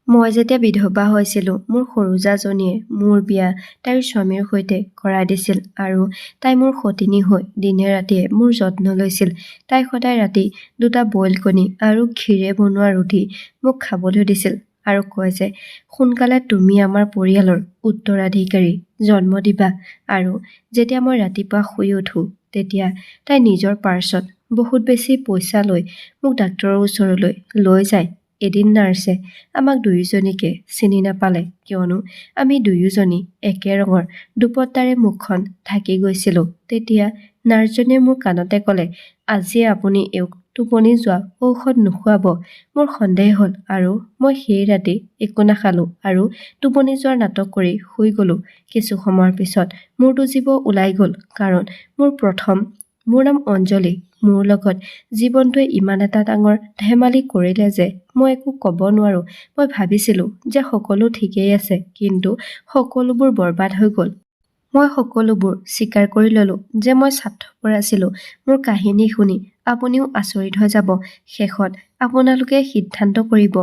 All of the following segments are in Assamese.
মই যেতিয়া বিধৱা হৈছিলোঁ, মোৰ সৰু জাজনীয়ে মোৰ বিয়া তাইৰ স্বামীৰ সৈতে কৰাই দিছিল আৰু তাই মোৰ সতিনী হৈ দিনে ৰাতিয়ে মোৰ যত্ন লৈছিল। তাই সদায় ৰাতি 2টা বইল কণী আৰু ঘিৰে বনোৱা ৰুটি মোক খাবলৈ দিছিল আৰু কয় যে সোনকালে তুমি আমাৰ পৰিয়ালৰ উত্তৰাধিকাৰী জন্ম দিবা। আৰু যেতিয়া মই ৰাতিপুৱা শুই উঠোঁ, তেতিয়া তাই নিজৰ পাৰ্চত বহুত বেছি পইচা লৈ মোক ডাক্তৰৰ ওচৰলৈ লৈ যায়। এদিন নাৰ্ছে আমাক দুয়োজনীকে চিনি নাপালে কিয়নো আমি দুয়োজনী একে ৰঙৰ দুপট্টাৰে মুখখন ঢাকি গৈছিলোঁ। তেতিয়া নাৰ্ছজনীয়ে মোৰ কাণতে ক'লে, আজি আপুনি এওঁক টোপনি যোৱা ঔষধ নোখোৱাব। মোৰ সন্দেহ হ'ল আৰু মই সেই ৰাতি একো নাখালোঁ আৰু টোপনি যোৱাৰ নাটক কৰি শুই গ'লোঁ। কিছু সময়ৰ পিছত মোৰতো জীৱ ওলাই গ'ল, কাৰণ মোৰ নাম অঞ্জলি। মোৰ লগত জীৱনটোৱে ইমান এটা ডাঙৰ ধেমালি কৰিলে যে মই একো ক'ব নোৱাৰোঁ। মই ভাবিছিলোঁ যে সকলো ঠিকেই আছে, কিন্তু সকলোবোৰ বৰবাদ হৈ গ'ল। মই সকলোবোৰ স্বীকাৰ কৰি ল'লোঁ যে মই স্বাৰ্থপৰ আছিলোঁ। মোৰ কাহিনী শুনি আপুনিও আচৰিত হৈ যাব। শেষত আপোনালোকে সিদ্ধান্ত কৰিব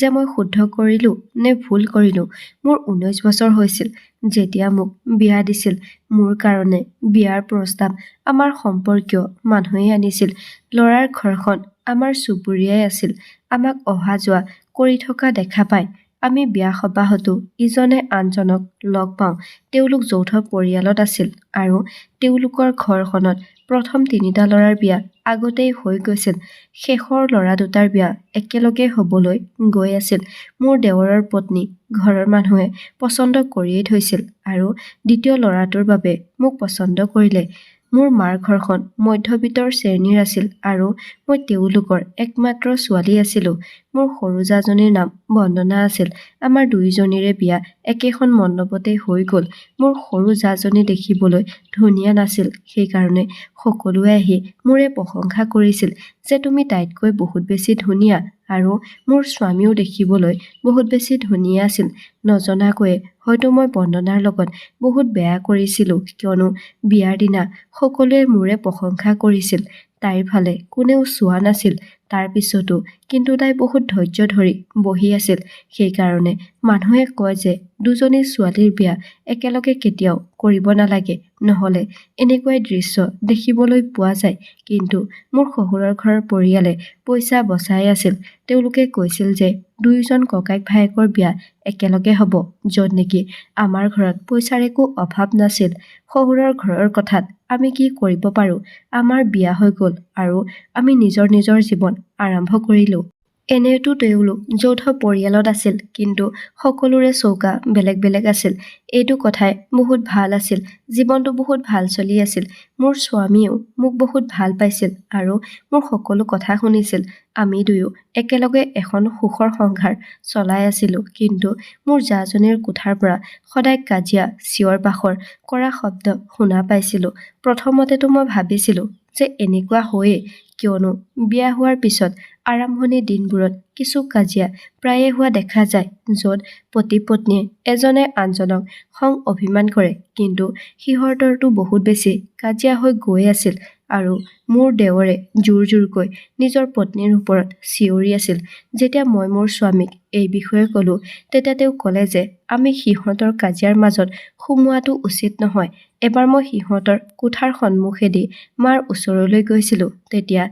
যে মই শুদ্ধ কৰিলোঁ নে ভুল কৰিলোঁ। মোৰ 19 বছৰ হৈছিল যেতিয়া মোক বিয়া দিছিল। মোৰ কাৰণে বিয়াৰ প্ৰস্তাৱ আমাৰ সম্পৰ্কীয় মানুহেই আনিছিল। ল'ৰাৰ ঘৰখন আমাৰ চুবুৰীয়াই আছিল। আমাক অহা যোৱা কৰি থকা দেখা পায় আমি বিয়া সবাহতো ইজনে আনজনক লগ পাওঁ। তেওঁলোক যৌথ পৰিয়ালত আছিল আৰু তেওঁলোকৰ ঘৰখনত প্ৰথম 3টা ল'ৰাৰ বিয়া আগতেই হৈ গৈছিল। শেষৰ ল'ৰা 2টাৰ বিয়া একেলগে হ'বলৈ গৈ আছিল। মোৰ দেৱৰৰ পত্নী ঘৰৰ মানুহে পচন্দ কৰিয়েই থৈছিল আৰু দ্বিতীয় ল'ৰাটোৰ বাবে মোক পচন্দ কৰিলে। মোৰ মাৰ ঘৰখন মধ্যবিত্তৰ শ্ৰেণীৰ আছিল আৰু মই তেওঁলোকৰ একমাত্ৰ ছোৱালী আছিলোঁ। মোৰ সৰু জাজনীৰ নাম বন্দনা আছিল। আমাৰ দুয়োজনীৰে বিয়া একেখন মণ্ডপতে হৈ গ'ল। মোৰ সৰু জাজনী দেখিবলৈ ধুনীয়া নাছিল, সেইকাৰণে সকলোৱে আহি মোৰে প্ৰশংসা কৰিছিল যে তুমি তাইতকৈ বহুত বেছি ধুনীয়া। আৰু মোৰ স্বামীও দেখিবলৈ বহুত বেছি ধুনীয়া আছিল। নজনাকৈয়ে হয়তো মই বন্দনাৰ লগত বহুত বেয়া কৰিছিলোঁ, কিয়নো বিয়াৰ দিনা সকলোৱে মোৰে প্ৰশংসা কৰিছিল। তাইৰ ফালে কোনেও চোৱা নাছিল। তাৰ পিছতো কিন্তু তাই বহুত ধৈৰ্য ধৰি বহি আছিল। সেইকাৰণে মানুহে কয় যে দুজনী ছোৱালীৰ বিয়া একেলগে কেতিয়াও কৰিব নালাগে, নহ'লে এনেকুৱাই দৃশ্য দেখিবলৈ পোৱা যায়। কিন্তু মোৰ শহুৰৰ ঘৰৰ পৰিয়ালে পইচা বচাই আছিল। তেওঁলোকে কৈছিল যে দুয়োজন ককাইক ভায়েকৰ বিয়া একেলগে হ'ব, য'ত নেকি আমাৰ ঘৰত পইচাৰ একো অভাৱ নাছিল। শহুৰৰ ঘৰৰ কথাত আমি কি কৰিব পাৰোঁ? আমাৰ বিয়া হৈ গ'ল আৰু আমি নিজৰ জীৱন আৰম্ভ কৰিলোঁ। এনেতো তেওঁলোক যৌথ পৰিয়ালত আছিল, কিন্তু সকলোৰে চৌকা বেলেগ বেলেগ আছিল। এইটো কথাই বহুত ভাল আছিল। জীৱনটো বহুত ভাল চলি আছিল। মোৰ স্বামীয়েও মোক বহুত ভাল পাইছিল আৰু মোৰ সকলো কথা শুনিছিল। আমি দুয়ো একেলগে এখন সুখৰ সংসাৰ চলাই আছিলোঁ। কিন্তু মোৰ জাজনীৰ কোঠাৰ পৰা সদায় কাজিয়া, চিঞৰ বাখৰ কৰা শব্দ শুনা পাইছিলোঁ। প্ৰথমতেতো মই ভাবিছিলোঁ যে এনেকুৱা হয়েই, কিয়নো বিয়া হোৱাৰ পিছত আৰম্ভণিৰ দিনবোৰত কিছু কাজিয়া প্ৰায়ে হোৱা দেখা যায়, য'ত পতি পত্নীয়ে এজনে আনজনক খং অভিমান কৰে। কিন্তু সিহঁতৰতো বহুত বেছি কাজিয়া হৈ গৈ আছিল আৰু মোৰ দেৱৰে জোৰকৈ নিজৰ পত্নীৰ ওপৰত চিঞৰি আছিল। যেতিয়া মই মোৰ স্বামীক এই বিষয়ে ক'লোঁ, তেতিয়া তেওঁ ক'লে যে আমি সিহঁতৰ কাজিয়াৰ মাজত সোমোৱাটো উচিত নহয়। এবাৰ মই সিহঁতৰ কোঠাৰ সন্মুখেদি মাৰ ওচৰলৈ গৈছিলোঁ। তেতিয়া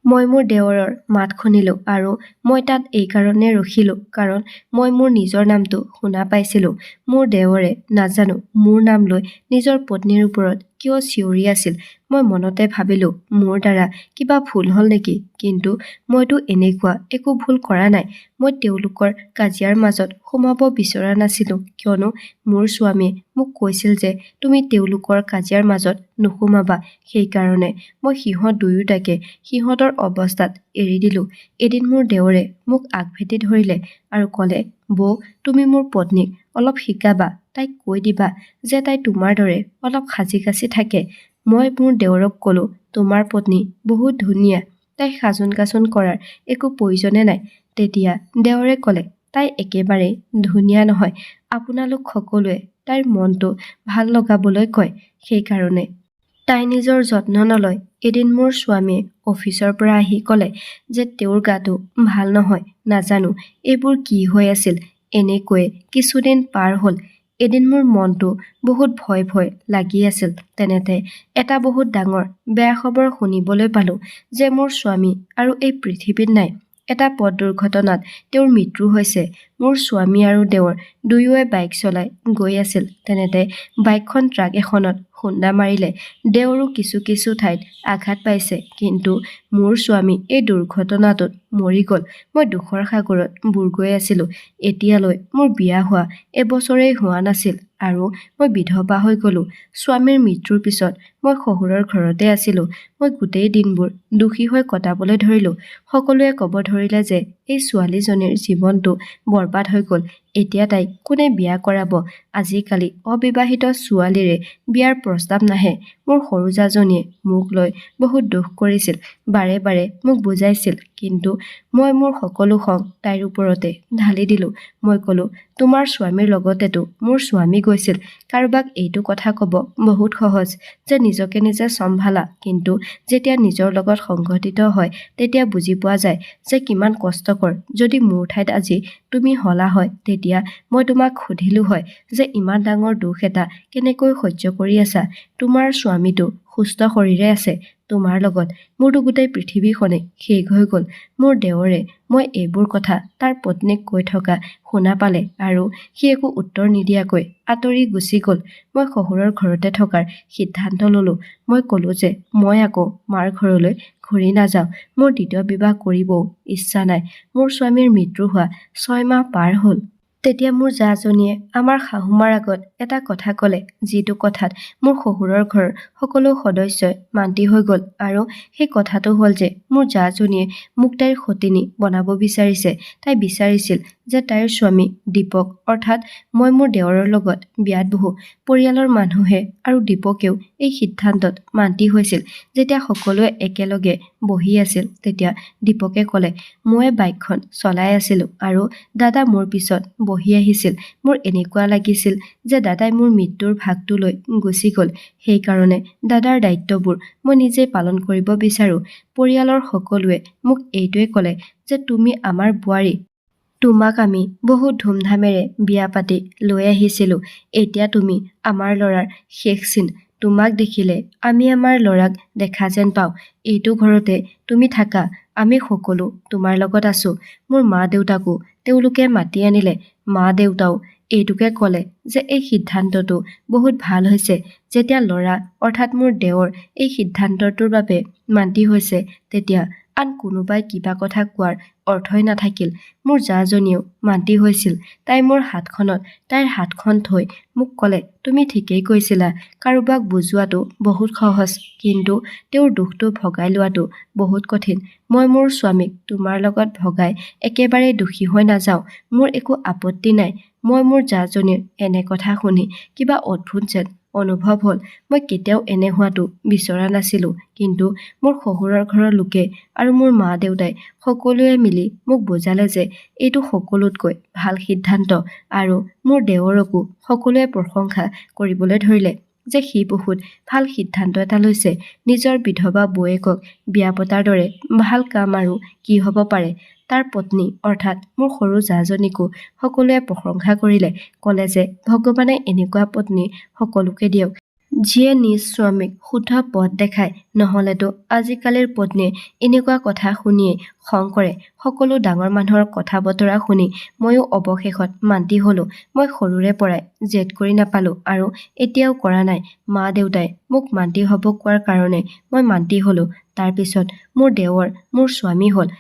মই মোৰ দেৱৰৰ মাত শুনিলোঁ আৰু মই তাত এইকাৰণে ৰখিলোঁ কাৰণ মই মোৰ নিজৰ নামটো শুনা পাইছিলোঁ। মোৰ দেৱৰে নাজানো মোৰ নাম লৈ নিজৰ পত্নীৰ ওপৰত কিয় চিঞৰি আছিল। মই মনতে ভাবিলোঁ মোৰ দ্বাৰা কিবা ভুল হ'ল নেকি, কিন্তু মইতো এনেকুৱা একো ভুল কৰা নাই। মই তেওঁলোকৰ কাজিয়াৰ মাজত সোমাব বিচৰা নাছিলোঁ, কিয়নো মোৰ স্বামীয়ে মোক কৈছিল যে তুমি তেওঁলোকৰ কাজিয়াৰ মাজত নোসোমাবা। সেইকাৰণে মই সিহঁত দুয়োটাকে সিহঁতৰ অৱস্থাত এৰি দিলোঁ। এদিন মোৰ দেৱৰে মোক আগভেটি ধৰিলে আৰু ক'লে, বৌ, তুমি মোৰ পত্নীক অলপ শিকাবা। তাইক কৈ দিবা যে তাই তোমাৰ দৰে অলপ সাজি কাচি থাকে। মই মোৰ দেৱৰক ক'লোঁ, তোমাৰ পত্নী বহুত ধুনীয়া, তাইক সাজোন কাচোন কৰাৰ একো প্ৰয়োজনে নাই। তেতিয়া দেৱৰে ক'লে, তাই একেবাৰেই ধুনীয়া নহয়। আপোনালোক সকলোৱে তাইৰ মনটো ভাল লগাবলৈ কয়, সেইকাৰণে তাই নিজৰ যত্ন নলয়। এদিন মোৰ স্বামীয়ে অফিচৰ পৰা আহি ক'লে যে তেওঁৰ গাটো ভাল নহয়, নাজানো এইবোৰ কি হৈ আছিল। এনেকৈয়ে কিছুদিন পাৰ হ'ল। এদিন মোৰ মনটো বহুত ভয় ভয় লাগি আছিল। তেনেতে এটা বহুত ডাঙৰ বেয়া খবৰ শুনিবলৈ পালো যে মোৰ স্বামী আৰু এই পৃথিৱীত নাই। এটা পথ দুৰ্ঘটনাত তেওঁৰ মৃত্যু হৈছে। মোৰ স্বামী আৰু দেৱৰ দুয়োৱে বাইক চলাই গৈ আছিল। তেনেতে বাইকখন ট্ৰাক এখনত খুন্দা মাৰিলে। দেৱৰো কিছু কিছু ঠাইত আঘাত পাইছে, কিন্তু মোৰ স্বামী এই দুৰ্ঘটনাটোত মৰি গ'ল। মই দুখৰ সাগৰত বুৰ গৈ আছিলো। এতিয়ালৈ মোৰ বিয়া হোৱা এবছৰেই হোৱা নাছিল আৰু মই বিধৱা হৈ গ'লো। স্বামীৰ মৃত্যুৰ পিছত মই শহুৰৰ ঘৰতে আছিলো। মই গোটেই দিনবোৰ দুখী হৈ কটাবলৈ ধৰিলো। সকলোৱে ক'ব ধৰিলে যে এই ছোৱালীজনীৰ জীৱনটো বৰবাদ হৈ গ'ল। এতিয়া তাইক কোনে বিয়া কৰাব? আজিকালি অবিবাহিত ছোৱালীৰে বিয়াৰ প্ৰস্তাৱ নাহে। মোৰ সৰু জাজনীয়ে মোক লৈ বহুত দুখ কৰিছিল, বাৰে বাৰে মোক বুজাইছিল, কিন্তু মই মোৰ সকলো খং তাইৰ ওপৰতে ঢালি দিলো। মই ক'লো, তোমাৰ স্বামীৰ লগতেতো মোৰ স্বামী গৈছিল। কাৰোবাক এইটো কথা ক'ব বহুত সহজ যে নিজকে নিজে চম্ভালা, কিন্তু যেতিয়া নিজৰ লগত সংঘটিত হয় তেতিয়া বুজি পোৱা যায় যে কিমান কষ্টকৰ। যদি মোৰ ঠাইত আজি তুমি হলা হয়, তেতিয়া মই তোমাক সুধিলো হয় যে ইমান ডাঙৰ দুখ এটা কেনেকৈ সহ্য কৰি আছা। তোমাৰ স্বামীটো সুস্থ শৰীৰে আছে তোমাৰ লগত, মোৰতো গোটেই পৃথিৱীখনে শেষ হৈ গ'ল। মোৰ দেৱৰে মই এইবোৰ কথা তাৰ পত্নীক কৈ থকা শুনা পালে আৰু সি একো উত্তৰ নিদিয়াকৈ আঁতৰি গুচি গ'ল। মই শহুৰৰ ঘৰতে থকাৰ সিদ্ধান্ত ললো। মই ক'লো যে মই আকৌ মাৰ ঘৰলৈ ঘূৰি নাযাওঁ। মোৰ দ্বিতীয় বিবাহ কৰিবও ইচ্ছা নাই। মোৰ স্বামীৰ মৃত্যু হোৱা 6 মাহ পাৰ হ'ল। তেতিয়া মোৰ জাজনীয়ে আমাৰ শাহুমাৰ আগত এটা কথা ক'লে, যিটো কথাত মোৰ শহুৰৰ ঘৰৰ সকলো সদস্যই মান্তি হৈ গ'ল। আৰু সেই কথাটো হ'ল যে মোৰ জাজনীয়ে মোক তাইৰ সতিনী বনাব বিচাৰিছে। তাই বিচাৰিছিল যে তাইৰ স্বামী দীপক, অৰ্থাৎ মই মোৰ দেৱৰৰ লগত বিয়াত বহো। পৰিয়ালৰ মানুহে আৰু দীপকেও এই সিদ্ধান্তত মান্তি হৈছিল। যেতিয়া সকলোৱে একেলগে বহি আছিল, তেতিয়া দীপকে ক'লে, মই বাইকখন চলাই আছিলো আৰু দাদা মোৰ পিছত বহি আহিছিল। মোৰ এনেকুৱা লাগিছিল যে দাদাই মোৰ মৃত্যুৰ ভাগটো লৈ গুচি গ'ল। সেইকাৰণে দাদাৰ দায়িত্ববোৰ মই নিজে পালন কৰিব বিচাৰো। পৰিয়ালৰ সকলোৱে মোক এইটোৱে ক'লে যে তুমি আমাৰ বোৱাৰী। তোমাক আমি বহুত ধুমধামেৰে বিয়া পাতি লৈ আহিছিলো। এতিয়া তুমি আমাৰ ল'ৰাৰ শেষ চিন। তোমাক দেখিলে আমি আমাৰ ল'ৰাক দেখা যেন পাওঁ। এইটো ঘৰতে তুমি থাকা, আমি সকলো তোমাৰ লগত আছো। মোৰ মা দেউতাকো তেওঁলোকে মাতি আনিলে। মা দেউতাও এইটোকে ক'লে যে এই সিদ্ধান্তটো বহুত ভাল হৈছে। যেতিয়া ল'ৰা অৰ্থাৎ মোৰ দেৱৰ এই সিদ্ধান্তটোৰ বাবে মান্তি হৈছে, তেতিয়া আন কোনোবাই কিবা কথা কোৱাৰ অৰ্থই নাথাকিল। মোৰ জাজনীয়েও মান্তি হৈছিল। তাই মোৰ হাতখনত তাইৰ হাতখন থৈ মোক ক'লে, তুমি ঠিকেই কৈছিলা। কাৰোবাক বুজোৱাটো বহুত সহজ, কিন্তু তেওঁৰ দুখটো ভগাই লোৱাটো বহুত কঠিন। মই মোৰ স্বামীক তোমাৰ লগত ভগাই একেবাৰে দুখী হৈ নাযাওঁ। মোৰ একো আপত্তি নাই। মই মোৰ জাজনীৰ এনে কথা শুনি কিবা অদ্ভুত যেন অনুভৱ হ'ল। মই কেতিয়াও এনে হোৱাটো বিচৰা নাছিলো, কিন্তু মোৰ শহুৰৰ ঘৰৰ লোকে আৰু মোৰ মা দেউতাই সকলোৱে মিলি মোক বুজালে যে এইটো সকলোতকৈ ভাল সিদ্ধান্ত, আৰু মোৰ দেৱৰকো সকলোৱে প্ৰশংসা কৰিবলৈ ধৰিলে যে সি বহুত ভাল সিদ্ধান্ত এটা লৈছে। নিজৰ বিধৱা বৌয়েকক বিয়া পতাৰ দৰে ভাল কাম আৰু কি হ'ব পাৰে। তাৰ পত্নী অৰ্থাৎ মোৰ সৰু জাজনীকো সকলোৱে প্ৰশংসা কৰিলে, ক'লে যে ভগৱানে এনেকুৱা পত্নী সকলোকে দিয়ক, যিয়ে নিজ স্বামীক শুদ্ধ পথ দেখায়। নহ'লেতো আজিকালিৰ পত্নীয়ে এনেকুৱা কথা শুনিয়েই খং কৰে। সকলো ডাঙৰ মানুহৰ কথা বতৰা শুনি ময়ো অৱশেষত মান্তি হ'লো। মই সৰুৰে পৰাই জেদ কৰি নাপালো আৰু এতিয়াও কৰা নাই। মা দেউতাই মোক মান্তি হ'ব কোৱাৰ কাৰণে মই মান্তি হ'লো। তাৰ পিছত মোৰ দেৱৰ মোৰ স্বামী হ'ল।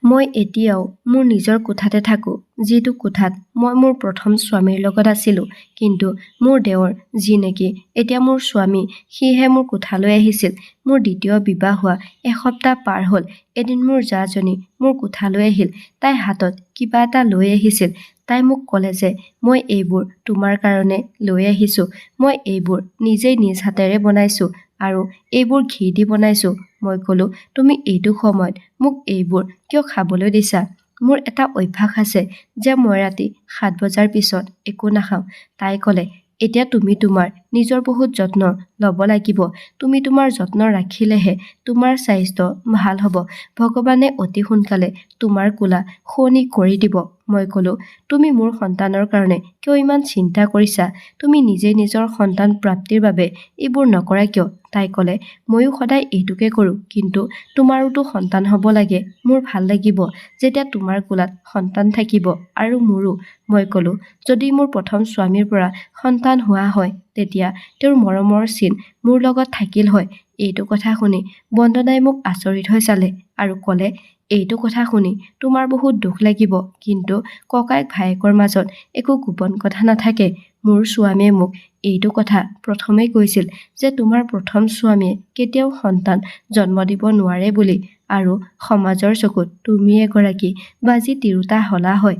মই এতিয়াও মোৰ নিজৰ কোঠাতে থাকো, যিটো কোঠাত মই মোৰ প্ৰথম স্বামীৰ লগত আছিলো। কিন্তু মোৰ দেৱৰ যি নেকি এতিয়া মোৰ স্বামী, সিহে মোৰ কোঠালৈ আহিছিল। মোৰ দ্বিতীয় বিবাহ হোৱা এসপ্তাহ পাৰ হ'ল। এদিন মোৰ জাজনী মোৰ কোঠালৈ আহিল। তাই হাতত কিবা এটা লৈ আহিছিল। তাই মোক ক'লে যে মই এইবোৰ তোমাৰ কাৰণে লৈ আহিছো। মই এইবোৰ নিজেই নিজ হাতেৰে বনাইছো আৰু এইবোৰ ঘি দি বনাইছো। মই ক'লো, তুমি এইটো সময়ত মোক এইবোৰ কিয় খাবলৈ দিছা? মোৰ এটা অভ্যাস আছে যে মই ৰাতি 7 বজাৰ পিছত একো নাখাওঁ। তাই ক'লে, এতিয়া তুমি তোমাৰ নিজৰ বহুত যত্ন ল'ব লাগিব। তুমি তোমাৰ যত্ন ৰাখিলেহে তোমাৰ স্বাস্থ্য ভাল হ'ব। ভগৱানে অতি সোনকালে তোমাৰ কোলা শুৱনি কৰি দিব। মই ক'লো, তুমি মোৰ সন্তানৰ কাৰণে কিয় ইমান চিন্তা কৰিছা? তুমি নিজে নিজৰ সন্তান প্ৰাপ্তিৰ বাবে এইবোৰ নকৰা কিয়? তাই ক'লে, ময়ো সদায় এইটোকে কৰোঁ, কিন্তু তোমাৰোতো সন্তান হ'ব লাগে। মোৰ ভাল লাগিব যেতিয়া তোমাৰ কোলাত সন্তান থাকিব আৰু মোৰো। মই ক'লো, যদি মোৰ প্ৰথম স্বামীৰ পৰা সন্তান হোৱা হয় তেতিয়া তেওঁৰ মৰমৰ চিন মোৰ লগত থাকিল হয়। এইটো কথা শুনি বন্দনাই মোক আচৰিত হৈ চালে আৰু ক'লে, এইটো কথা শুনি তোমাৰ বহুত দুখ লাগিব, কিন্তু ককায়েক ভায়েকৰ মাজত একো গোপন কথা নাথাকে। মোৰ স্বামীয়ে মোক এইটো কথা প্ৰথমেই কৈছিল যে তোমাৰ প্ৰথম স্বামীয়ে কেতিয়াও সন্তান জন্ম দিব নোৱাৰে বুলি, আৰু সমাজৰ চকুত তুমি এগৰাকী বাজি তিৰোতা হলা হয়।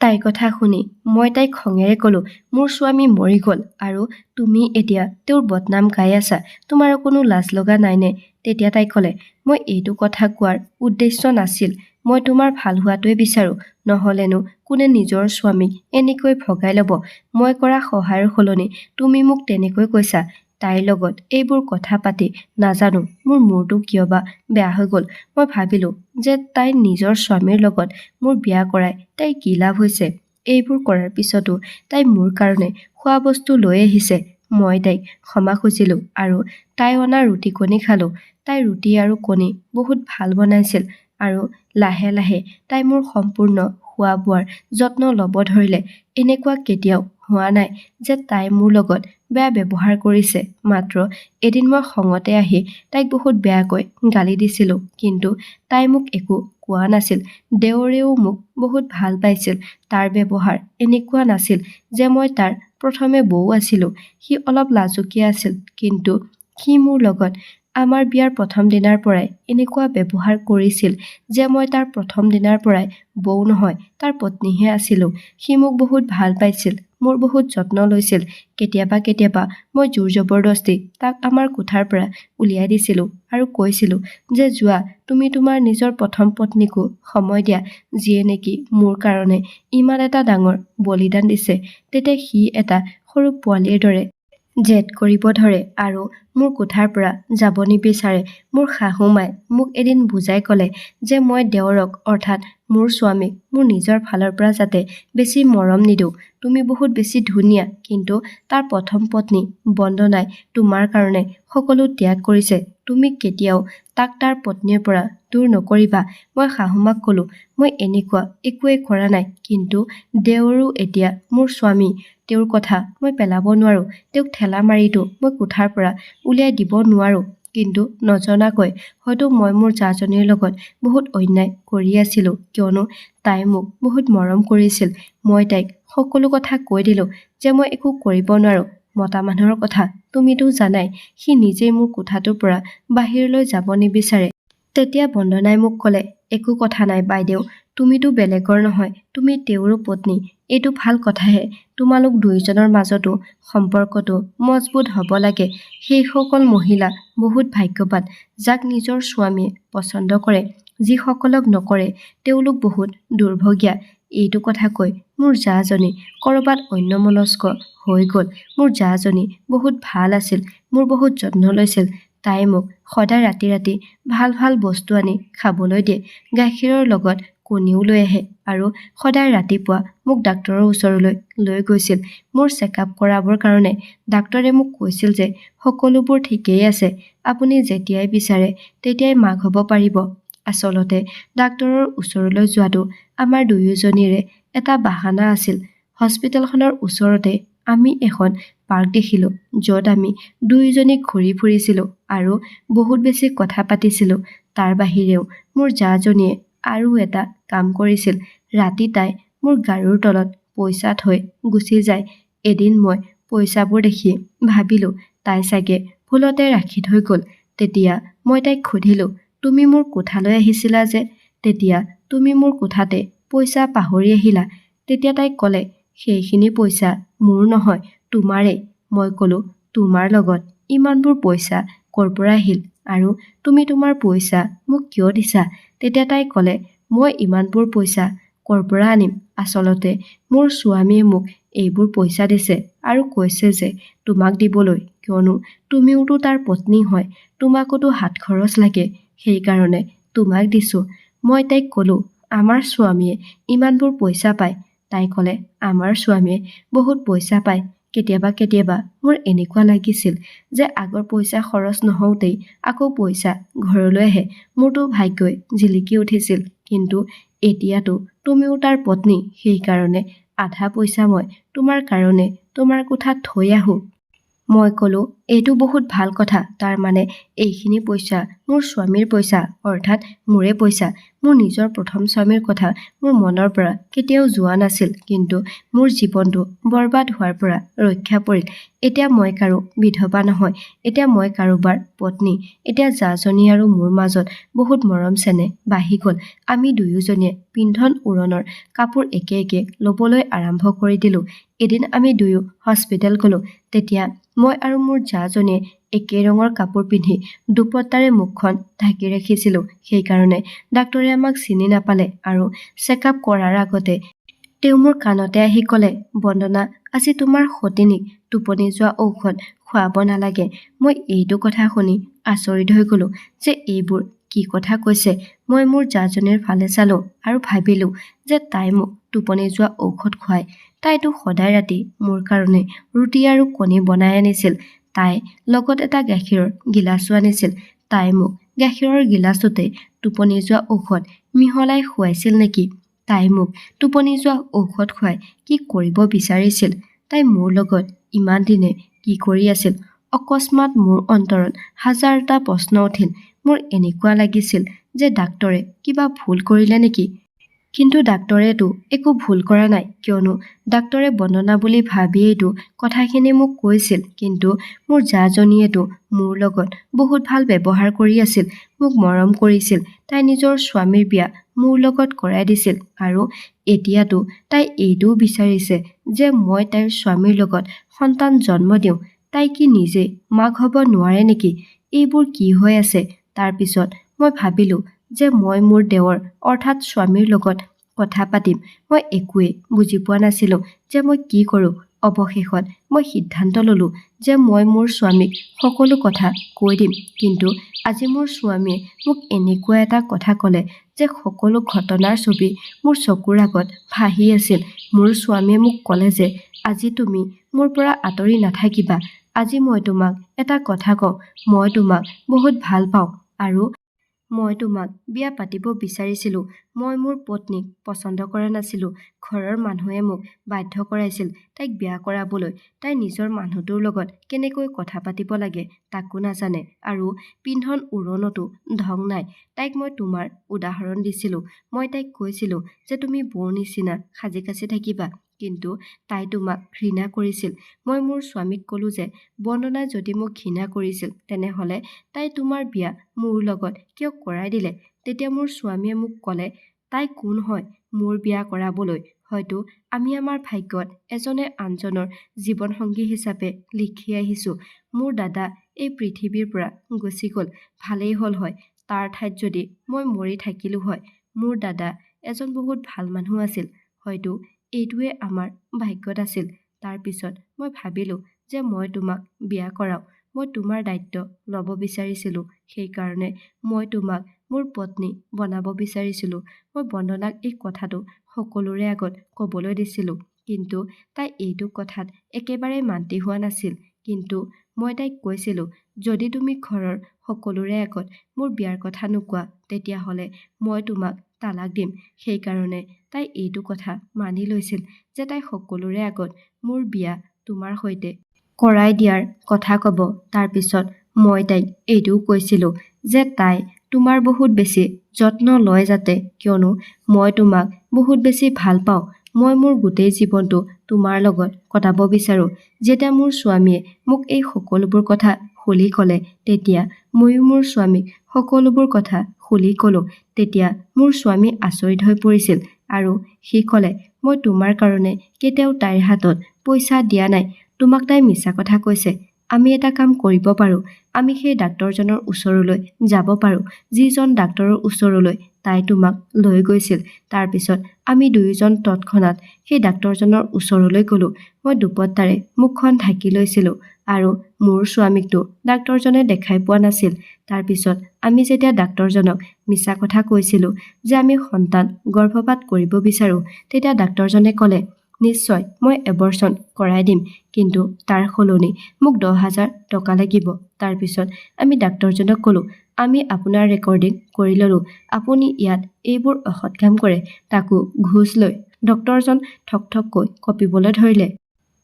তাইৰ কথা শুনি মই তাইক খঙেৰে ক'লো, মোৰ স্বামী মৰি গ'ল আৰু তুমি এতিয়া তেওঁৰ বদনাম গাই আছা। তোমাৰ কোনো লাজ লগা নাইনে? তেতিয়া তাই ক'লে, মই এইটো কথা কোৱাৰ উদ্দেশ্য নাছিল। মই তোমাৰ ভাল হোৱাটোৱে বিচাৰোঁ। নহ'লেনো কোনে নিজৰ স্বামীক এনেকৈ ভগাই ল'ব? মই কৰা সহায়ৰ সলনি তুমি মোক তেনেকৈ কৈছা। তাইৰ লগত এইবোৰ কথা পাতি নাজানো মোৰ মূৰটো কিয় বা বেয়া হৈ গ'ল। মই ভাবিলোঁ যে তাইৰ নিজৰ স্বামীৰ লগত মোৰ বিয়া কৰাই তাইৰ কি লাভ হৈছে? এইবোৰ কৰাৰ পিছতো তাই মোৰ কাৰণে খোৱা বস্তু লৈ আহিছে। মই তাইক ক্ষমা খুজিলোঁ আৰু তাই অনা ৰুটি কণী খালোঁ। তাই ৰুটি আৰু কণী বহুত ভাল বনাইছিল আৰু লাহে লাহে তাই মোৰ সম্পূৰ্ণ খোৱা বোৱাৰ যত্ন ল'ব ধৰিলে। এনেকুৱা কেতিয়াও হোৱা নাই যে তাই মোৰ লগত বেয়া ব্যৱহাৰ কৰিছে। মাত্ৰ এদিন মই খঙতে আহি তাইক বহুত বেয়াকৈ গালি দিছিলোঁ, কিন্তু তাই মোক একো কোৱা নাছিল। দেওৰেও মোক বহুত ভাল পাইছিল। তাৰ ব্যৱহাৰ এনেকুৱা নাছিল যে মই তাৰ প্ৰথমে বৌ আছিলোঁ। সি অলপ লাজুকীয়া আছিল, কিন্তু সি মোৰ লগত আমাৰ বিয়াৰ প্ৰথম দিনাৰ পৰাই এনেকুৱা ব্যৱহাৰ কৰিছিল যে মই তাৰ প্ৰথম দিনাৰ পৰাই বৌ নহয়, তাৰ পত্নীহে আছিলোঁ। সি মোক বহুত ভাল পাইছিল, মোৰ বহুত যত্ন লৈছিল। কেতিয়াবা কেতিয়াবা মই জোৰ জবৰদস্তি তাক আমাৰ কোঠাৰ পৰা উলিয়াই দিছিলোঁ আৰু কৈছিলোঁ যে যোৱা, তুমি তোমাৰ নিজৰ প্ৰথম পত্নীকো সময় দিয়া, যিয়ে নেকি মোৰ কাৰণে ইমান এটা ডাঙৰ বলিদান দিছে। তেতিয়া সি এটা সৰু পোৱালীৰ দৰে জেদ কৰিব ধৰে আৰু মোৰ কোঠাৰ পৰা যাব নিবিচাৰে। মোৰ শাহু মায়ে মোক এদিন বুজাই ক'লে যে মই দেওৰক অৰ্থাৎ মোৰ স্বামীক মোৰ নিজৰ ফালৰ পৰা যাতে বেছি মৰম নিদিওঁ। তুমি বহুত বেছি ধুনীয়া, কিন্তু তাৰ প্ৰথম পত্নী বন্দনাই তোমাৰ কাৰণে সকলো ত্যাগ কৰিছে। তুমি কেতিয়াও তাক তাৰ পত্নীৰ পৰা দূৰ নকৰিবা। মই শাহুমাক ক'লো, মই এনেকুৱা একোৱেই কৰা নাই, কিন্তু দেওৰো এতিয়া মোৰ স্বামী। তেওঁৰ কথা মই পেলাব নোৱাৰোঁ। তেওঁক ঠেলা মাৰিতো মই কোঠাৰ পৰা উলিয়াই দিব নোৱাৰোঁ। কিন্তু নজনাকৈ হয়তো মই মোৰ জাজনীৰ লগত বহুত অন্যায় কৰি আছিলোঁ, কিয়নো তাই মোক বহুত মৰম কৰিছিল। মই তাইক সকলো কথা কৈ দিলোঁ যে মই একো কৰিব নোৱাৰোঁ। মতা মানুহৰ কথা তুমিতো জানাই। সি নিজেই মোৰ কোঠাটোৰ পৰা বাহিৰলৈ যাব নিবিচাৰে। তেতিয়া বন্দনাই মোক ক'লে, একো কথা নাই বাইদেউ, তুমিতো বেলেগৰ নহয়, তুমি তেওঁৰো পত্নী। এইটো ভাল কথাহে। তোমালোক দুয়োজনৰ মাজতো সম্পৰ্কটো মজবুত হ'ব লাগে। সেইসকল মহিলা বহুত ভাগ্যৱান যাক নিজৰ স্বামীয়ে পচন্দ কৰে। যিসকলক নকৰে তেওঁলোক বহুত দুৰ্ভগীয়া। এইটো কথা কৈ মোৰ জাজনী ক'ৰবাত অন্যমনস্ক হৈ গ'ল। মোৰ জাজনী বহুত ভাল আছিল, মোৰ বহুত যত্ন লৈছিল। তাই মোক সদায় ৰাতি ৰাতি ভাল ভাল বস্তু আনি খাবলৈ দিয়ে। গাখীৰৰ লগত কণীও লৈ আহে আৰু সদায় ৰাতিপুৱা মোক ডাক্তৰৰ ওচৰলৈ লৈ গৈছিল মোৰ চেকআপ কৰাবৰ কাৰণে। ডাক্তৰে মোক কৈছিল যে সকলোবোৰ ঠিকেই আছে, আপুনি যেতিয়াই বিচাৰে তেতিয়াই মাক হ'ব পাৰিব। আচলতে ডাক্তৰৰ ওচৰলৈ যোৱাটো আমাৰ দুয়োজনীৰে এটা বাহানা আছিল। হস্পিটেলখনৰ ওচৰতে আমি এখন পাৰ্ক দেখিলোঁ, য'ত আমি দুয়োজনী ঘূৰি ফুৰিছিলোঁ আৰু বহুত বেছি কথা পাতিছিলোঁ। তাৰ বাহিৰেও মোৰ জাজনীয়ে আৰু এটা কাম কৰিছিল। ৰাতি তাই মোৰ গাৰুৰ তলত পইচা থৈ গুচি যায়। এদিন মই পইচাবোৰ দেখি ভাবিলোঁ তাই চাগে ভুলতে ৰাখি থৈ গ'ল। তেতিয়া মই তাইক সুধিলোঁ, তুমি মোৰ কোঠালৈ আহিছিলা যে, তেতিয়া তুমি মোৰ কোঠাতে পইচা পাহৰি আহিলা। তেতিয়া তাই ক'লে, সেইখিনি পইচা মোৰ নহয়, তোমাৰেই। মই ক'লো, তোমাৰ লগত ইমানবোৰ পইচা ক'ৰ পৰা আহিল আৰু তুমি তোমাৰ পইচা মোক কিয় দিছা? তেতিয়া তাই ক'লে, মই ইমানবোৰ পইচা ক'ৰ পৰা আনিম? আচলতে মোৰ স্বামীয়ে মোক এইবোৰ পইচা দিছে আৰু কৈছে যে তোমাক দিবলৈ, কিয়নো তুমিওতো তাৰ পত্নী হয়, তোমাকোতো হাত খৰচ লাগে, সেইকাৰণে তোমাক দিছোঁ। মই তাইক ক'লো আমাৰ স্বামীয়ে ইমানবোৰ পইচা পায়। তাই ক'লে আমাৰ স্বামীয়ে বহুত পইচা পায়। কেতিয়াবা কেতিয়াবা মোৰ এনেকুৱা লাগিছিল যে আগৰ পইচা খৰচ নহওঁতেই আকৌ পইচা ঘৰলৈ আহে। মোৰতো ভাগ্যই জিলিকি উঠিছিল। কিন্তু এতিয়াতো তুমিও তাৰ পত্নী, সেইকাৰণে আধা পইচা মই তোমাৰ কাৰণে তোমাৰ কোঠাত থৈ আহোঁ। মই ক'লো এইটো বহুত ভাল কথা, তাৰ মানে এইখিনি পইচা মোৰ স্বামীৰ পইচা, অৰ্থাৎ মোৰে পইচা। মোৰ নিজৰ প্ৰথম স্বামীৰ কথা মোৰ মনৰ পৰা কেতিয়াও যোৱা নাছিল, কিন্তু মোৰ জীৱনটো বৰবাদ হোৱাৰ পৰা ৰক্ষা পৰিল। এতিয়া মই কাৰো বিধৱা নহয়, এতিয়া মই কাৰোবাৰ পত্নী। এতিয়া জাজনী আৰু মোৰ মাজত বহুত মৰম চেনেহ বাঢ়ি গ'ল। আমি দুয়োজনীয়ে পিন্ধন উৰণৰ কাপোৰ একে একে ল'বলৈ আৰম্ভ কৰি দিলোঁ। এদিন আমি দুয়ো হস্পিটেল গ'লোঁ। তেতিয়া মই আৰু মোৰ জাজনীয়ে একে ৰঙৰ কাপোৰ পিন্ধি দুপট্টাৰে মুখখন ঢাকি ৰাখিছিলোঁ। সেইকাৰণে ডাক্তৰে আমাক চিনি নাপালে আৰু চেকআপ কৰাৰ আগতে তেওঁ মোৰ কাণতে আহি ক'লে, বন্দনা, আজি তোমাৰ সতিনীক টোপনি যোৱা ঔষধ খুৱাব নালাগে। মই এইটো কথা শুনি আচৰিত হৈ গ'লোঁ যে এইবোৰ কি কথা কৈছে। মই মোৰ জাজনীৰ ফালে চালোঁ আৰু ভাবিলোঁ যে তাই মোক টোপনি যোৱা ঔষধ খুৱায়। তাইতো সদায় ৰাতি মোৰ কাৰণে ৰুটি আৰু কণী বনাই আনিছিল। তাই লগত এটা গাখীৰৰ গিলাচো আনিছিল। তাই মোক গাখীৰৰ গিলাচতে টোপনি যোৱা ঔষধ মিহলাই খুৱাইছিল নেকি? তাই মোক টোপনি যোৱা ঔষধ খুৱাই কি কৰিব বিচাৰিছিল? তাই মোৰ লগত ইমান দিনে কি কৰি আছিল? অকস্মাত মোৰ অন্তৰত হাজাৰটা প্ৰশ্ন উঠিল। মোৰ এনেকুৱা লাগিছিল যে ডাক্তৰে কিবা ভুল কৰিলে নেকি? কিন্তু ডাক্তৰেতো একো ভুল কৰা নাই, কিয়নো ডাক্তৰে বন্দনা বুলি ভাবিয়েইতো কথাখিনি মোক কৈছিল। কিন্তু মোৰ জাজনীয়েতো মোৰ লগত বহুত ভাল ব্যৱহাৰ কৰি আছিল, মোক মৰম কৰিছিল। তাই নিজৰ স্বামীৰ বিয়া মোৰ লগত কৰাই দিছিল আৰু এতিয়াতো তাই এইটোও বিচাৰিছে যে মই তাইৰ স্বামীৰ লগত সন্তান জন্ম দিওঁ। তাই কি নিজে মাক হ'ব নোৱাৰে নেকি? এইবোৰ কি হৈ আছে? তাৰপিছত মই ভাবিলোঁ যে মই মোৰ দেৱৰ অৰ্থাৎ স্বামীৰ লগত কথা পাতিম। মই একোৱেই বুজি পোৱা নাছিলোঁ যে মই কি কৰোঁ। অৱশেষত মই সিদ্ধান্ত ল'লোঁ যে মই মোৰ স্বামীক সকলো কথা কৈ দিম। কিন্তু আজি মোৰ স্বামীয়ে মোক এনেকুৱা এটা কথা ক'লে যে সকলো ঘটনাৰ ছবি মোৰ চকুৰ আগত ভাহি আছিল। মোৰ স্বামীয়ে মোক ক'লে যে আজি তুমি মোৰ পৰা আঁতৰি নাথাকিবা। আজি মই তোমাক এটা কথা কওঁ, মই তোমাক বহুত ভাল পাওঁ আৰু মই তোমাক বিয়া পাতিব বিচাৰিছিলোঁ। মই মোৰ পত্নীক পচন্দ কৰা নাছিলোঁ। ঘৰৰ মানুহে মোক বাধ্য কৰাইছিল তাইক বিয়া কৰাবলৈ। তাই নিজৰ মানুহটোৰ লগত কেনেকৈ কথা পাতিব লাগে তাকো নাজানে, আৰু পিন্ধন উৰণতো ঢং নাই। তাইক মই তোমাৰ উদাহৰণ দিছিলোঁ। মই তাইক কৈছিলোঁ যে তুমি বৌৰ নিচিনা সাজি কাচি থাকিবা, কিন্তু তাই তোমাক ঘৃণা কৰিছিল। মই মোৰ স্বামীক ক'লোঁ যে বন্দনাই যদি মোক ঘৃণা কৰিছিল তেনেহ'লে তাই তোমাৰ বিয়া মোৰ লগত কিয় কৰাই দিলে? তেতিয়া মোৰ স্বামীয়ে মোক ক'লে, তাই কোন হয় মোৰ বিয়া কৰাবলৈ? হয়তো আমি আমাৰ ভাগ্যত এজনে আনজনৰ জীৱনসংগী হিচাপে লিখি আহিছোঁ। মোৰ দাদা এই পৃথিৱীৰ পৰা গুচি গ'ল, ভালেই হ'ল হয়। তাৰ ঠাইত যদি মই মৰি থাকিলোঁ হয়। মোৰ দাদা এজন বহুত ভাল মানুহ আছিল। হয়তো এইটোৱে আমাৰ ভাগ্যত আছিল। তাৰপিছত মই ভাবিলোঁ যে মই তোমাক বিয়া কৰাওঁ। মই তোমাৰ দায়িত্ব ল'ব বিচাৰিছিলোঁ। সেইকাৰণে মই তোমাক মোৰ পত্নী বনাব বিচাৰিছিলোঁ। মই বন্দনাক এই কথাটো সকলোৰে আগত ক'বলৈ দিছিলোঁ, কিন্তু তাই এইটো কথাত একেবাৰে মান্তি হোৱা নাছিল। কিন্তু মই তাইক কৈছিলোঁ, যদি তুমি ঘৰৰ সকলোৰে আগত মোৰ বিয়াৰ কথা নোকোৱা তেতিয়াহ'লে মই তোমাক তালাক দিম। সেইকাৰণে তাই এইটো কথা মানি লৈছিল যে তাই সকলোৰে আগত মোৰ বিয়া তোমাৰ সৈতে কৰাই দিয়াৰ কথা ক'ব। তাৰপিছত মই তাইক এইটোও কৈছিলোঁ যে তাই তোমাৰ বহুত বেছি যত্ন লয় যাতে, কিয়নো মই তোমাক বহুত বেছি ভাল পাওঁ। মই মোৰ গোটেই জীৱনটো তোমাৰ লগত কটাব বিচাৰোঁ। যেতিয়া মোৰ স্বামীয়ে মোক এই সকলোবোৰ কথা খুলি ক'লে, তেতিয়া ময়ো মোৰ স্বামীক সকলোবোৰ কথা খুলি ক'লোঁ। তেতিয়া মোৰ স্বামী আচৰিত হৈ পৰিছিল আৰু সি ক'লে, মই তোমাৰ কাৰণে কেতিয়াও তাইৰ হাতত পইচা দিয়া নাই। তোমাক তাই মিছা কথা কৈছে। আমি এটা কাম কৰিব পাৰোঁ। আমি সেই ডাক্তৰজনৰ ওচৰলৈ যাব পাৰোঁ, যিজন ডাক্তৰৰ ওচৰলৈ তাই তোমাক লৈ গৈছিল। তাৰপিছত আমি দুয়োজন তৎক্ষণাত সেই ডাক্তৰজনৰ ওচৰলৈ গ'লোঁ। মই দুপট্টাৰে মুখখন ঢাকি লৈছিলোঁ আৰু মোৰ স্বামীকতো ডাক্তৰজনে দেখাই পোৱা নাছিল। তাৰপিছত আমি যেতিয়া ডাক্তৰজনক মিছা কথা কৈছিলোঁ যে আমি সন্তান গৰ্ভপাত কৰিব বিচাৰোঁ, তেতিয়া ডাক্তৰজনে ক'লে, নিশ্চয় মই এবৰ্চন কৰাই দিম, কিন্তু তাৰ সলনি মোক 10,000 টকা লাগিব। তাৰপিছত আমি ডাক্তৰজনক ক'লোঁ, আমি আপোনাৰ ৰেকৰ্ডিং কৰি ল'লোঁ। আপুনি ইয়াত এইবোৰ অসৎ কাম কৰে, তাকো ঘোচ লৈ। ডক্তৰজন ঠককৈ কঁপিবলৈ ধৰিলে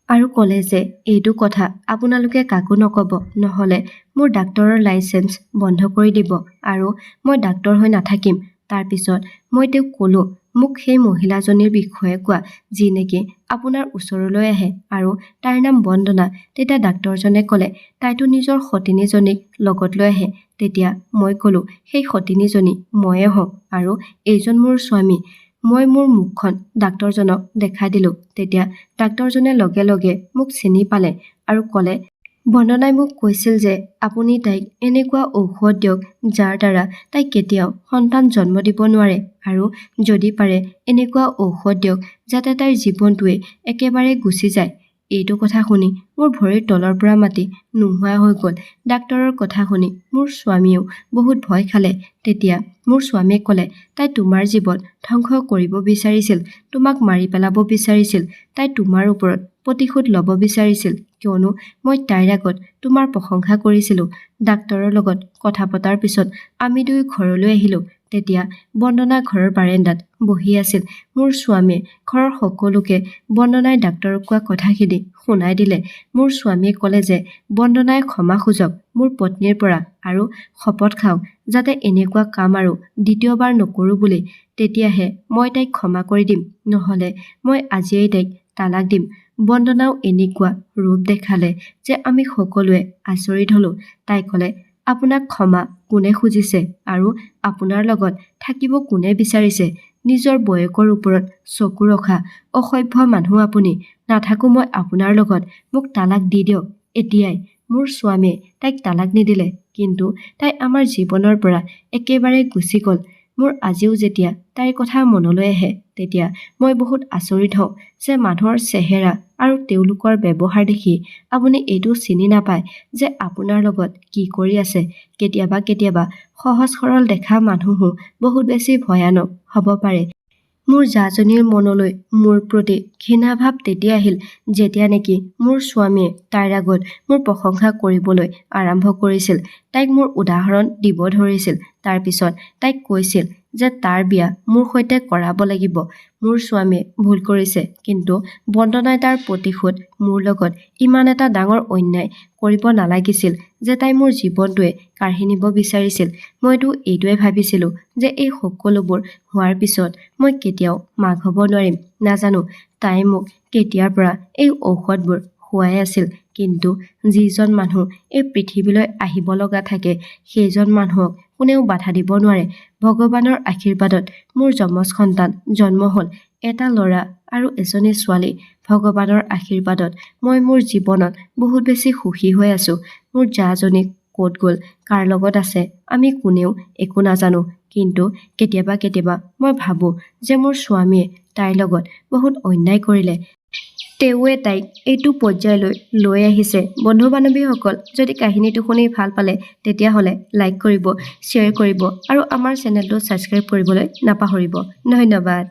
আৰু ক'লে যে এইটো কথা আপোনালোকে কাকো নক'ব, নহ'লে মোৰ ডাক্তৰৰ লাইচেন্স বন্ধ কৰি দিব আৰু মই ডাক্তৰ হৈ নাথাকিম। তাৰপিছত মই তেওঁক ক'লোঁ, মোক সেই মহিলাজনীৰ বিষয়ে কোৱা, যি নেকি আপোনাৰ ওচৰলৈ আহে আৰু তাইৰ নাম বন্দনা। তেতিয়া ডাক্তৰজনে ক'লে, তাইতো নিজৰ সতিনীজনীক লগত লৈ আহে। তেতিয়া মই ক'লোঁ, সেই সতিনীজনী ময়ে হওঁ আৰু এইজন মোৰ স্বামী। মই মোৰ মুখখন ডাক্তৰজনক দেখাই দিলোঁ। তেতিয়া ডাক্তৰজনে লগে লগে মোক চিনি পালে আৰু ক'লে, বন্দনাই মোক কৈছিল যে আপুনি তাইক এনেকুৱা ঔষধ দিয়ক যাৰ দ্বাৰা তাই কেতিয়াও সন্তান জন্ম দিব নোৱাৰে, আৰু যদি পাৰে এনেকুৱা ঔষধ দিয়ক যাতে তাইৰ জীৱনটোৱে একেবাৰে গুচি যায়। এইটো কথা শুনি মোৰ ভৰিৰ তলৰ পৰা মাটি নোহোৱা হৈ গ'ল। ডাক্তৰৰ কথা শুনি মোৰ স্বামীয়েও বহুত ভয় খালে। তেতিয়া মোৰ স্বামীয়ে ক'লে, তাই তোমাৰ জীৱন ধ্বংস কৰিব বিচাৰিছিল, তোমাক মাৰি পেলাব বিচাৰিছিল। তাই তোমাৰ ওপৰত প্ৰতিশোধ ল'ব বিচাৰিছিল, কিয়নো মই তাইৰ আগত তোমাৰ প্ৰশংসা কৰিছিলোঁ। ডাক্তৰৰ লগত কথা পতাৰ পিছত আমি দুয়ো ঘৰলৈ আহিলোঁ। তেতিয়া বন্দনা ঘৰৰ বাৰান্দাত বহি আছিল। মোৰ স্বামীয়ে ঘৰৰ সকলোকে বন্দনাই ডাক্তৰক কোৱা কথাখিনি শুনাই দিলে। মোৰ স্বামীয়ে ক'লে যে বন্দনাই ক্ষমা খোজক মোৰ পত্নীৰ পৰা আৰু শপত খাওক যাতে এনেকুৱা কাম আৰু দ্বিতীয়বাৰ নকৰোঁ বুলি। তেতিয়াহে মই তাইক ক্ষমা কৰি দিম, নহ'লে মই আজিয়েই তাইক তালাক দিম। বন্দনাও এনেকুৱা ৰূপ দেখালে যে আমি সকলোৱে আচৰিত হ'লোঁ। তাই ক'লে, আপোনাক ক্ষমা কোনে খুজিছে আৰু আপোনাৰ লগত থাকিব কোনে বিচাৰিছে? নিজৰ বয়সৰ ওপৰত চকু ৰখা অসভ্য মানুহ আপুনি। নাথাকোঁ মই আপোনাৰ লগত, মোক তালাক দি দিয়ক এতিয়াই। মোৰ স্বামীয়ে তাইক তালাক নিদিলে, কিন্তু তাই আমাৰ জীৱনৰ পৰা একেবাৰে গুচি গ'ল। মোৰ আজিও যেতিয়া তাইৰ কথা মনলৈ আহে, তেতিয়া মই বহুত আচৰিত হওঁ যে মানুহৰ চেহেৰা আৰু তেওঁলোকৰ ব্যৱহাৰ দেখি আপুনি এইটো চিনি নাপায় যে আপোনাৰ লগত কি কৰি আছে। কেতিয়াবা সহজ সৰল দেখা মানুহো বহুত বেছি ভয়ানক হ'ব পাৰে। মোৰ জাজনীৰ মনলৈ মোৰ প্ৰতি ঘৃণাভাৱ তেতিয়া আহিল যেতিয়া নেকি মোৰ স্বামীয়ে তাইৰ আগত মোৰ প্ৰশংসা কৰিবলৈ আৰম্ভ কৰিছিল, তাইক মোৰ উদাহৰণ দিব ধৰিছিল। তাৰপিছত তাইক কৈছিল যে তাৰ বিয়া মোৰ সৈতে কৰাব লাগিব। মোৰ স্বামীয়ে ভুল কৰিছে, কিন্তু বন্দনাই তাৰ প্ৰতিশোধ মোৰ লগত ইমান এটা ডাঙৰ অন্যায় কৰিব নালাগিছিল যে তাই মোৰ জীৱনটোৱে কাঢ়ি নিব বিচাৰিছিল। মইতো এইটোৱে ভাবিছিলোঁ যে এই সকলোবোৰ হোৱাৰ পিছত মই কেতিয়াও মাক হ'ব নোৱাৰিম। নাজানো তাই মোক কেতিয়াৰ পৰা এই ঔষধবোৰ খুৱাই আছিল, কিন্তু যিজন মানুহ এই পৃথিৱীলৈ আহিব লগা থাকে, সেইজন মানুহক কোনেও বাধা দিব নোৱাৰে। ভগৱানৰ আশীৰ্বাদত মোৰ যমজ সন্তান জন্ম হ'ল, এটা ল'ৰা আৰু এজনী ছোৱালী। ভগৱানৰ আশীৰ্বাদত মই মোৰ জীৱনত বহুত বেছি সুখী হৈ আছোঁ। মোৰ জাজনী ক'ত গ'ল, কাৰ লগত আছে, আমি কোনেও একো নাজানো, কিন্তু কেতিয়াবা মই ভাবোঁ যে মোৰ স্বামীয়ে তাইৰ লগত বহুত অন্যায় কৰিলে। তেওঁৱে তাইক এইটো পৰ্যায়লৈ লৈ আহিছে। বন্ধু বান্ধৱীসকল, যদি কাহিনীটো শুনি ভাল পালে তেতিয়াহ'লে লাইক কৰিব, শ্বেয়াৰ কৰিব আৰু আমাৰ চেনেলটো ছাবস্ক্ৰাইব কৰিবলৈ নাপাহৰিব। ধন্যবাদ।